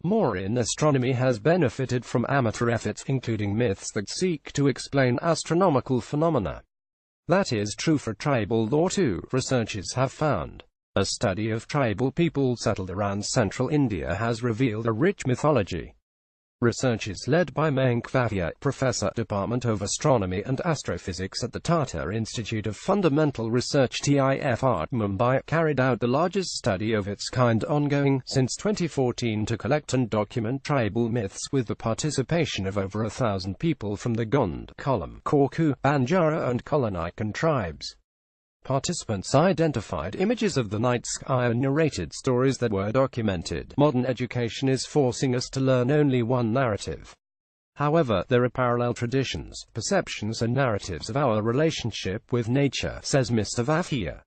Morein astronomy has benefited from amateur efforts, including myths that seek to explain astronomical phenomena. That is true for tribal lore too, researchers have found. A study of tribal people settled around central India has revealed a rich mythology. Researchers led by Mayank Vatia, Professor, Department of Astronomy and Astrophysics at the Tata Institute of Fundamental Research TIFR, Mumbai, carried out the largest study of its kind ongoing since 2014 to collect and document tribal myths with the participation of over 1,000 people from the Gond, Kollam, Korku, Banjara and Kolonikan tribes. Participants identified images of the night sky and narrated stories that were documented. Modern education is forcing us to learn only one narrative. However, there are parallel traditions, perceptions and narratives of our relationship with nature, says Mr. Vathia.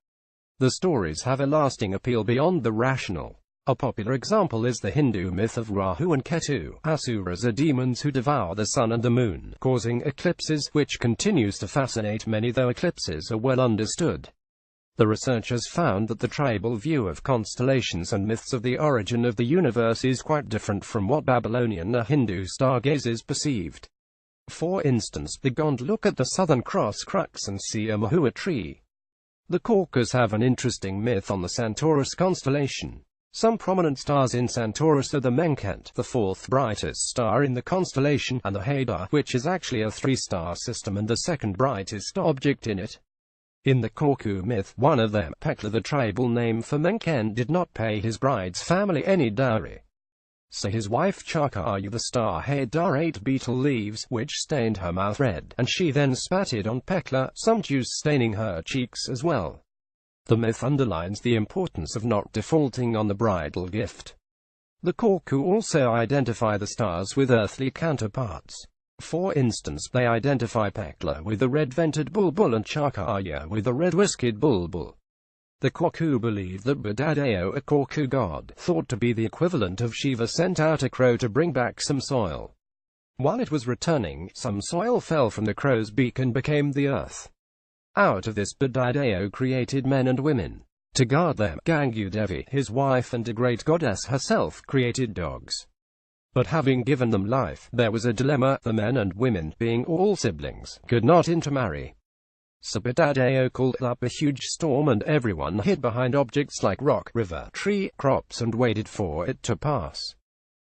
The stories have a lasting appeal beyond the rational. A popular example is the Hindu myth of Rahu and Ketu. Asuras are demons who devour the sun and the moon, causing eclipses, which continues to fascinate many though eclipses are well understood. The researchers found that the tribal view of constellations and myths of the origin of the universe is quite different from what Babylonian or Hindu stargazers perceived. For instance, the Gond look at the Southern Cross crux and see a mahua tree. The Korkas have an interesting myth on the Centaurus constellation. Some prominent stars in Centaurus are the Menkent, the fourth brightest star in the constellation, and the Hadar, which is actually a three-star system and the second brightest object in it. In the Korku myth, one of them, Pekla, the tribal name for Menken, did not pay his bride's family any dowry. So his wife Chakaya the star Hadar ate beetle leaves, which stained her mouth red, and she then spat it on Pekla, some juice staining her cheeks as well. The myth underlines the importance of not defaulting on the bridal gift. The Korku also identify the stars with earthly counterparts. For instance, they identify Pekla with the red-vented bulbul and Chakaya with the red-whiskered bulbul. The Korku believe that Badadeo, a Korku god, thought to be the equivalent of Shiva, sent out a crow to bring back some soil. While it was returning, some soil fell from the crow's beak and became the earth. Out of this, Badadeo created men and women. To guard them, Gangu Devi, his wife and a great goddess herself, created dogs. But having given them life, there was a dilemma: the men and women, being all siblings, could not intermarry. So Badadeo called up a huge storm and everyone hid behind objects like rock, river, tree, crops and waited for it to pass.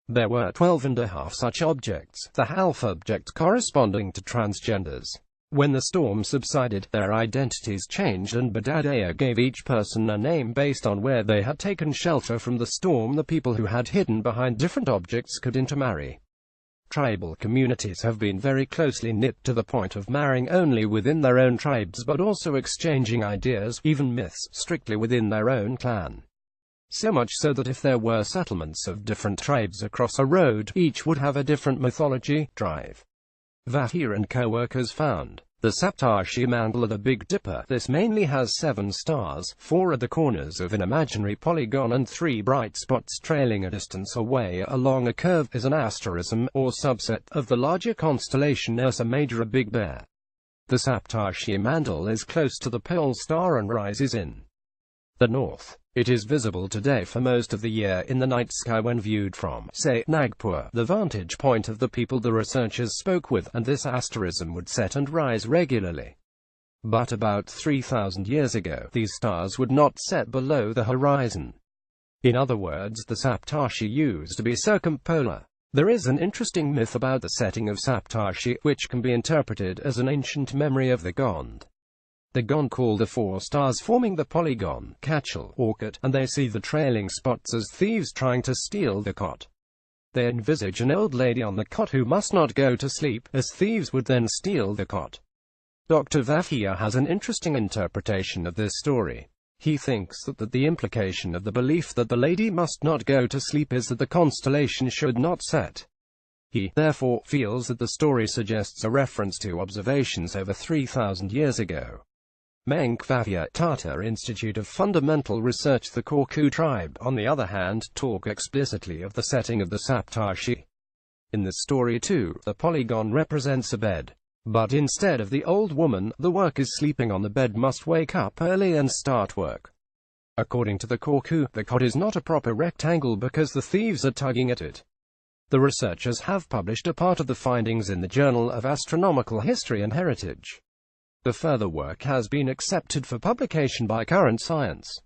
There were 12.5 such objects, the half object corresponding to transgenders. When the storm subsided, their identities changed and Badadeo gave each person a name based on where they had taken shelter from the storm. The people who had hidden behind different objects could intermarry. Tribal communities have been very closely knit to the point of marrying only within their own tribes but also exchanging ideas, even myths, strictly within their own clan. So much so that if there were settlements of different tribes across a road, each would have a different mythology. Drive. Vathia and co-workers found the Saptarshi Mandala, the Big Dipper. This mainly has 7 stars, 4 at the corners of an imaginary polygon and 3 bright spots trailing a distance away along a curve, is an asterism, or subset, of the larger constellation Ursa Major, Big Bear. The Saptarshi Mandal is close to the pole star and rises in the north. It is visible today for most of the year in the night sky when viewed from, say, Nagpur, the vantage point of the people the researchers spoke with, and this asterism would set and rise regularly. But about 3,000 years ago, these stars would not set below the horizon. In other words, the Saptarshi used to be circumpolar. There is an interesting myth about the setting of Saptarshi, which can be interpreted as an ancient memory of the Gond. The Gond call the 4 stars forming the polygon Kachal, Orchid, and they see the trailing spots as thieves trying to steal the cot. They envisage an old lady on the cot who must not go to sleep, as thieves would then steal the cot. Dr. Vathia has an interesting interpretation of this story. He thinks that the implication of the belief that the lady must not go to sleep is that the constellation should not set. He, therefore, feels that the story suggests a reference to observations over 3,000 years ago. Mayank Vathia, Tata Institute of Fundamental Research. The Korku tribe, on the other hand, talk explicitly of the setting of the Saptarshi. In the story too, the polygon represents a bed. But instead of the old woman, the workers sleeping on the bed must wake up early and start work. According to the Korku, the cot is not a proper rectangle because the thieves are tugging at it. The researchers have published a part of the findings in the Journal of Astronomical History and Heritage. The further work has been accepted for publication by Current Science.